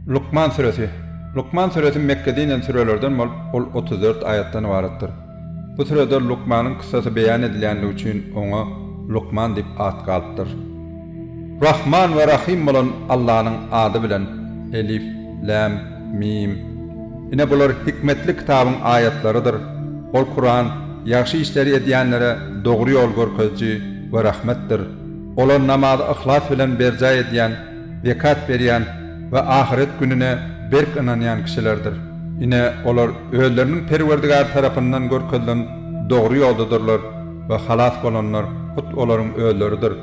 Lukman suresi. Lukman suresi Mekke'de inen surelerden ol 34 ayattan ibarettir. Bu surede Lukman'ın kıssası beyan edilenliği için ona Lukman dip ad kalıptır. Rahman ve Rahim olan Allah'ın adı bilen Elif, Lam, Mim. Yine bular hikmetli kitabın ayetlarıdır. Ol Kur'an, yaxşı işleri ediyenlere doğru yol görkezci ve rahmettir. Olar namazı ihlas bilen berca ediyen, zekat beriyen ve ahiret gününe berk inanayan kişilerdir. Yine olar öllerinin Perverdigar tarafından görkezilen doğru yoldadırlar ve halas bolanlar hut oların ölleridir.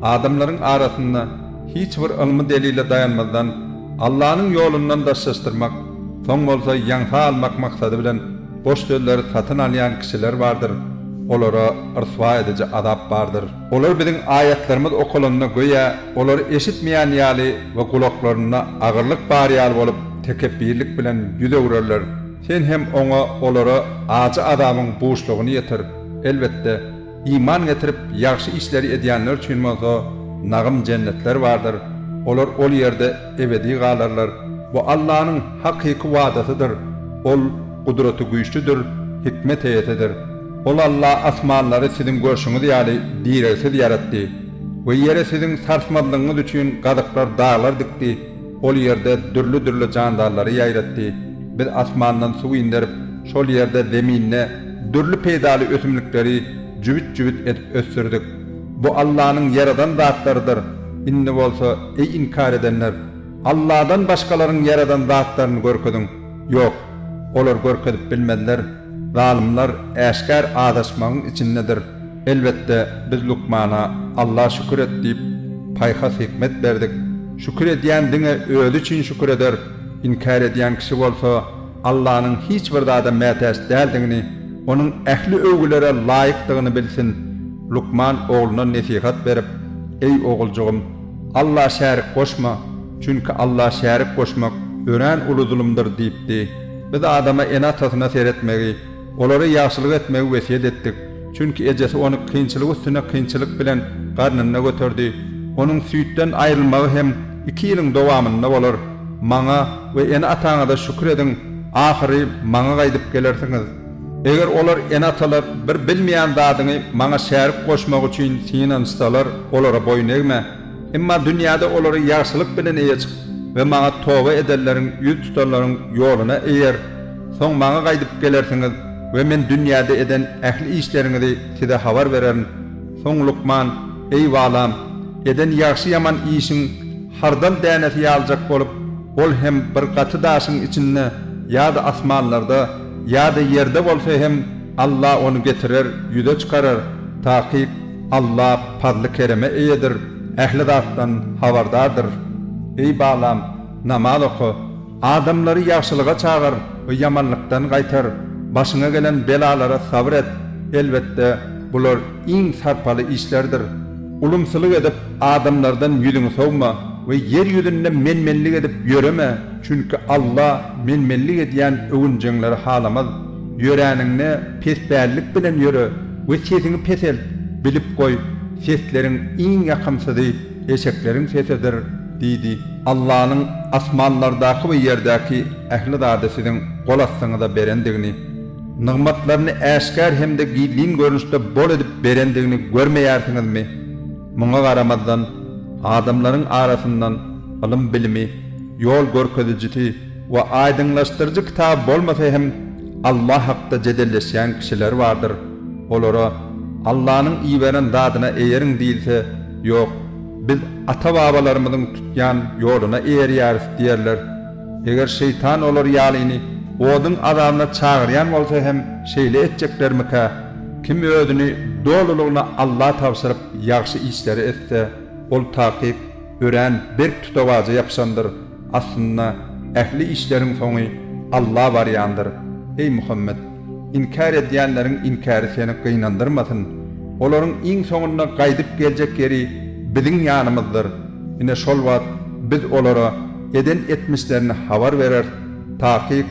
Adamların arasında hiç bir ilmi delile dayanmadan Allah'ın yolundan daşlaştırmak, son olsa yanha almak maksadı bilen boş sözleri satın alayan kişiler vardır. Olara ırsva edici azap vardır. Olar bizim ayetlerimiz okulanına göya olar eşitmeyen yali ve kulaklarına ağırlık bariyal olup tekebbirlik bilen yüze vururlar. Sen hem ona olara acı adamın boşluğunu yetir. Elbette iman getirip yaxşı işleri ediyenler için olsa nağım cennetler vardır. Olar ol yerde ebedi kalarlar. Bu Allah'ın hakiki vaadasıdır. Ol kudreti güçlüdür, hikmet heyetidir. Ol Allah asmanları sizin görüşünüz yali diresiz yarattı. Ve yere sizin sarsmadığınız için qadıqlar dağlar dikti. Ol yerde dürlü candarları yayrattı. Biz asmandan su indirip, şol yerde zeminine dürlü peydalı ösümlükleri cübüt edip össürdük. Bu Allah'ın yaradan zatlarıdır. İnne olsa ey inkar edenler, Allah'dan başkalarının yaradan zatlarını görkedin. Yok, olar görkedip bilmediler. Zalimler eşkar adaşmanın içindedir. Elbette biz Lukman'a Allah şükür et deyip payhas hikmet verdik. Şükür ediyen dine öldü için şükür eder. İnkar ediyen kişi olsa Allah'ın hiçbir dağda metes değildiğini, onun ehli övgülere layıktığını bilsin. Lukman oğluna nesihat verip, ey oğulcuğum, Allah şerik koşma, çünkü Allah şerik koşmak ören ulu zulümdür deyipti. Biz adama enatasına seyretmeyi, oları yaxşılık etmeyi vesiyet ettik. Çünkü ecesi onu kıyınçılık üstüne kıyınçılık bilen karnına götürdü. Onun süyütten ayrılmağı hem 2 yılın devamında olur. Mana ve enatana da şükür edin, ahiri mana gaydip gelirsiniz. Eğer olar enatalar bir bilmeyen dadını mana şerik koşmak için sinen istalar, olara boyun eğme. Ama dünyada oları yaxşılık bilen eğecek ve mana tövbe ederlerin, yüz tutarların yoluna eğer. Son mana gaydip gelirsiniz ve men dünyada eden ehli işlerinizi size haber vererim. Son Lukman, ey valam, eden yaxşı yaman işin hardal deneti alacak olup, ol hem bir katı daşın içinde ya da asmanlarda ya da yerde olsa hem Allah onu getirir, yüze çıkarır. Takip Allah fadlı kereme eyedir, ehli zattan haberdardır. Ey balam, namaz oku, adamları yaxşılığa çağır ve yamanlıktan qaytar. Başına gelen belalara sabret. Elbette bular en sarpalı işlerdir. Ulumsuzluk edip adamlardan yüzünü soğuma ve yeryüzünde menmenlik edip yürüme. Çünkü Allah menmenlik ediyen övüncenleri halamaz. Yüreğinle pesbellik bilen yürü ve sesini pesel. Bilip koy, seslerin en yakımsızı eşeklerin sesidir dedi. Allah'ın asmanlardaki ve yerdeki ehli dadesinin kol astığını da berendiğini, nıgmatlarını eşkar hem de giyliğin görünüşte bol edip berendiğini görmeyersiniz mi? Buna karamazdan adamların arasından ilim bilimi, yol görkeziciti ve aydınlaştırıcı kitap olmasa hem Allah hakkında cedelleşen kişiler vardır. Olara Allah'ın iyi veren dadına eğerin değilse yok, biz ata-babalarımızın tutyan yoluna eğeriyarız diyerler. Eğer şeytan olur yalini odun adamına çağıryan olsa hem şeyle edecekler mi ka? Kim ödünü doluluğuna Allah tavsırıp yaxşı işleri etse, ol takip, ören bir tutavacı yapsandır. Aslında ehli işlerin sonu Allah var yandır. Ey Muhammed, inkar ediyenlerin inkarı seni kıynandırmasın. Onların en sonuna kaydıp gelecek yeri bizim yanımızdır. Yine şol vaat biz olara eden etmişlerini haber verer. Takip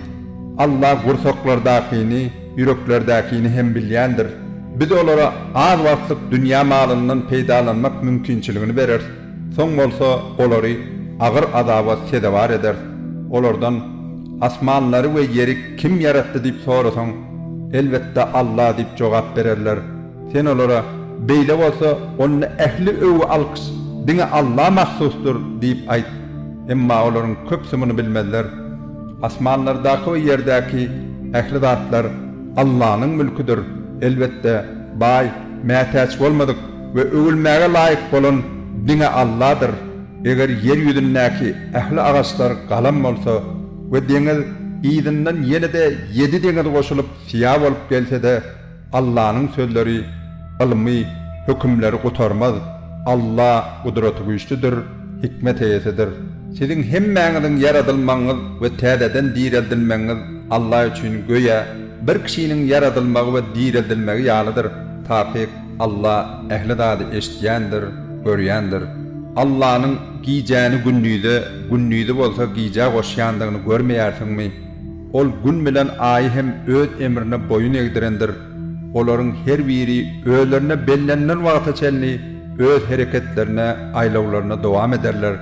Allah gursoklardakini, yüreklerdakini hem bilyendir. Biz olara az vaktlık dünya malından peydalanmak mümkünçülüğünü verir. Son olsa onları ağır azaba sedevar eder. olardan asmanları we yeri kim yaratdy diýip sorasaň, elbetde Allah diýip jogap bererler. Sen olara beýle bolsa onu ähli öwü alkys, diňe Allah mahsusdur diýip aýt. Emma olaryň köpsi muny bilmezler. Asmanlardaky we ýerdäki ähli zatlar Allah'nın mülküdür. Elbette bay, mätäç bolmadyk we öwülmäge laýyk bolan diňe Allah'dır. Eger yer ýüzündäki ähli agaçlar galam bolsa we deňiz ýygynden ýene-de 7 deňiz goşulyp siýa bolup gelse-de Allah'nın sözleri, ilmi, hükümleri gutarmaz. Allah gudraty güýçlidir, hikmet eýesidir. Siziň hemmäňiziň yaradylmaňyz we täzeden diýeldilmeňiz Allah üçin göýe bir kişinin yaradylmagy we diýeldilmegi ýalydyr. Tapyk Allah ähli zady eşitýändir, görýändir. Allah'nın giyeceğini günnüýde bolsa giyeceği goşýandygyny görmeýärsiňmi? Ol gün bilen aýy hem öz emrine boyun egdirendir. Olaryň her biri öýlerine bellenen wagta çelni öz hereketlerine, aýlawlaryna dowam ederler.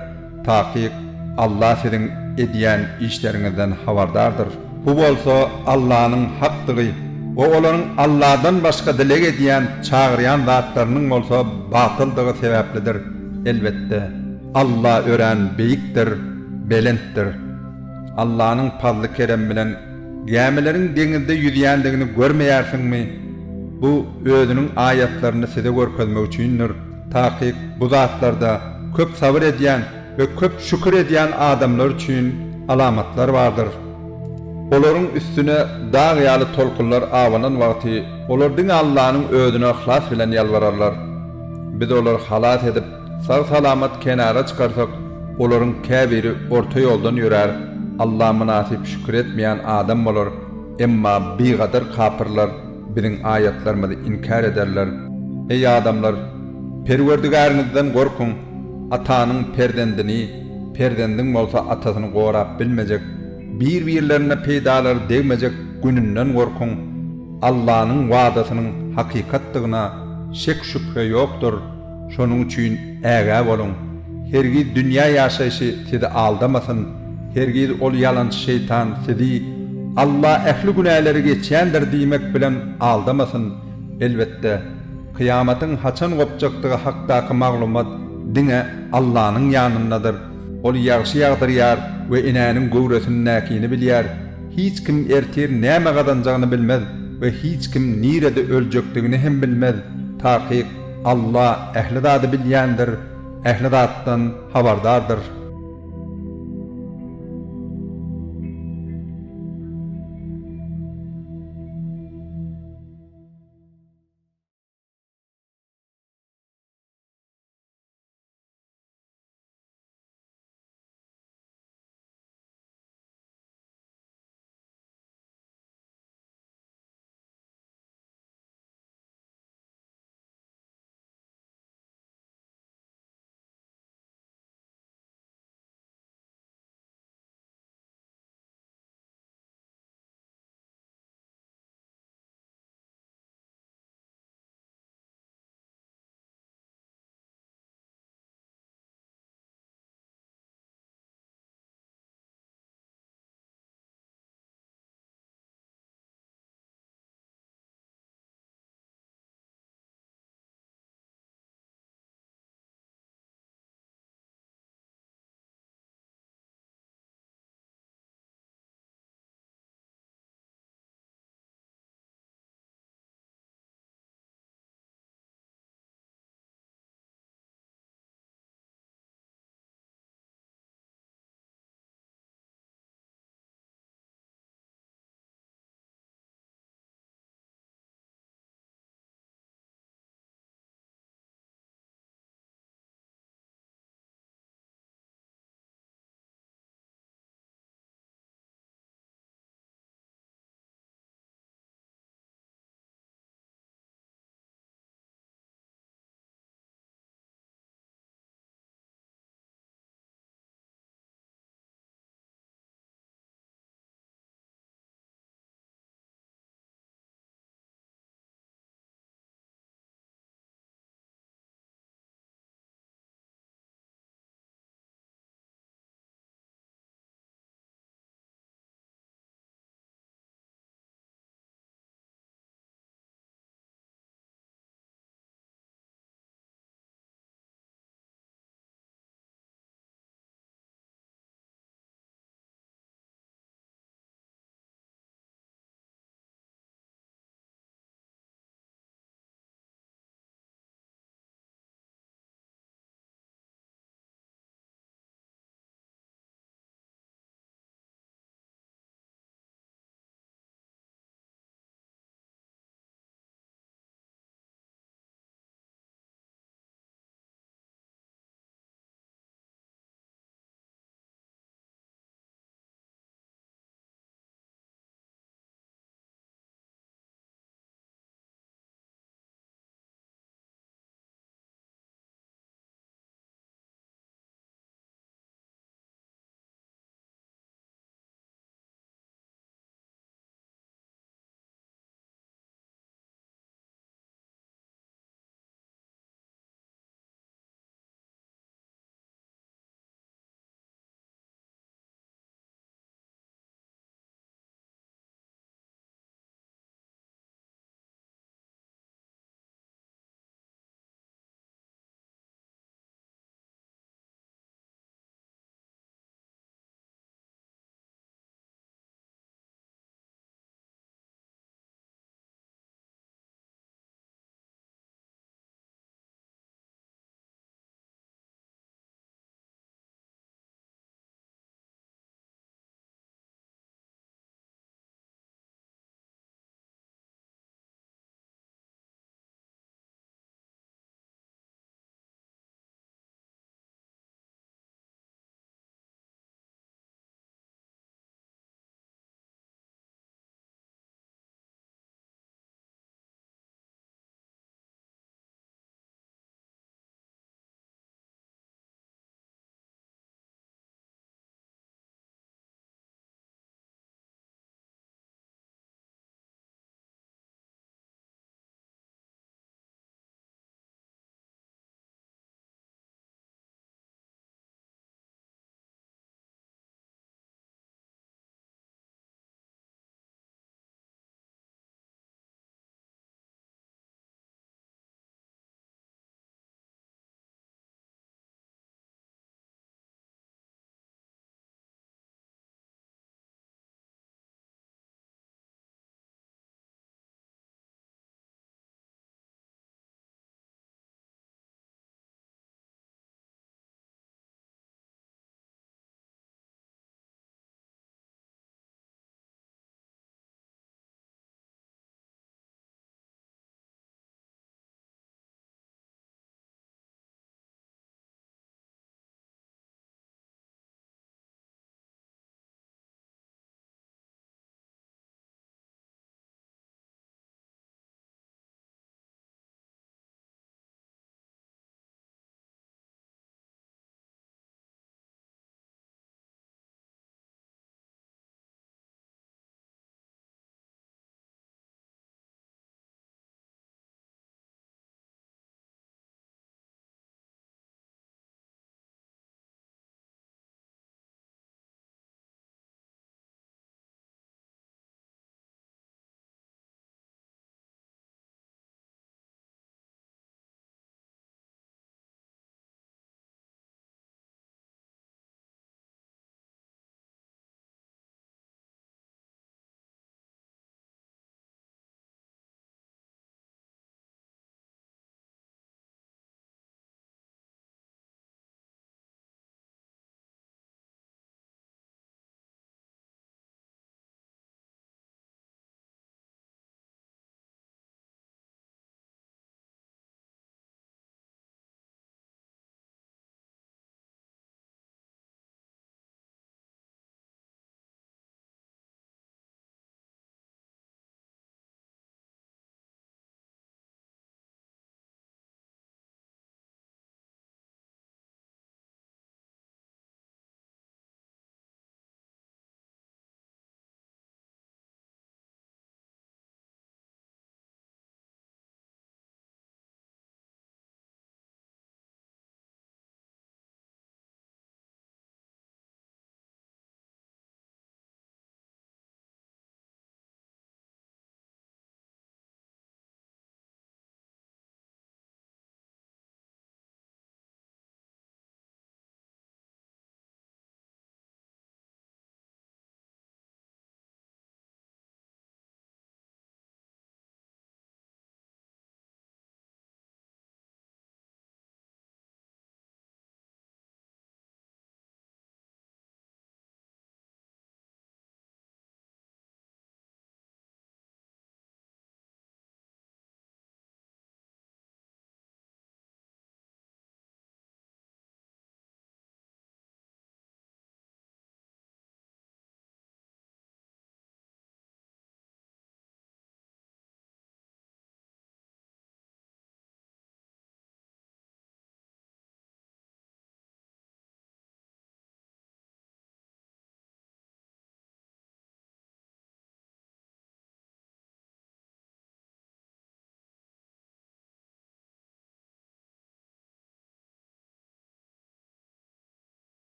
Takyk Allah siziň edýän işleriňizden habardardyr. Bu bolsa Allah'nın hakdygy, o olaryň Allah'dan başga dilek edýän, çagyrýan zatlarynyň bolsa batyldygy sebäplidir. Elbette Allah ören beýikdir, belentdir. Allah'nın fazly kerem bilen gemileriň deňizde ýüzýändigini görmeýärsiňmi? Bu özüniň ayatlaryny size görkezmek üçindir. Takyk bu zatlarda köp sabır edýän ve köp şükür edýän adamlar üçin alamatlar bardyr. Olaryň üstüne dağ ýaly tolkunlar awanan wagty olardyň Allah'nyň özüne ihlas bilen ýalbararlar. Biz olar halat edip sağ salamat kenara çıkarsak, olaryň käbiri orta ýoldan ýörer. Allah münasip şükür etmeýän adam bolar. Emma bigadar kapyrlar biziň ayatlarymyzy inkar ederler. Ey adamlar, Perwerdigaryňyzdan gorkun. Atanyň perdendini, perdendiň bolsa atasyny gorap bilmejek, bir-birlerine peýdalar degmejek gününden gorkun. Allah'nın wadasynyň hakykatdygyna şek şüphe ýokdur. Şonuň üçin ägä bolun. Hergiz dünýä ýaşaýşy sizi aldamasyn. Hergiz ol ýalançy şeytan sizi Allah ähli günäleri geçýändir diýmek bilen aldamasyn. Elbette kıyamatyň haçan gopjakdygy hakdaky maglumat diňe Allah'nın ýanyndadyr. Ol ýagşy ýagdyrýar we inäniň gowresini näkini bilýär. Hiç kim ertir näme gadanjagyny bilmez we hiç kim nirede öljekdigini hem bilmez. Takyk Allah ähli zady bilýändir, ähli zatdan habardardyr.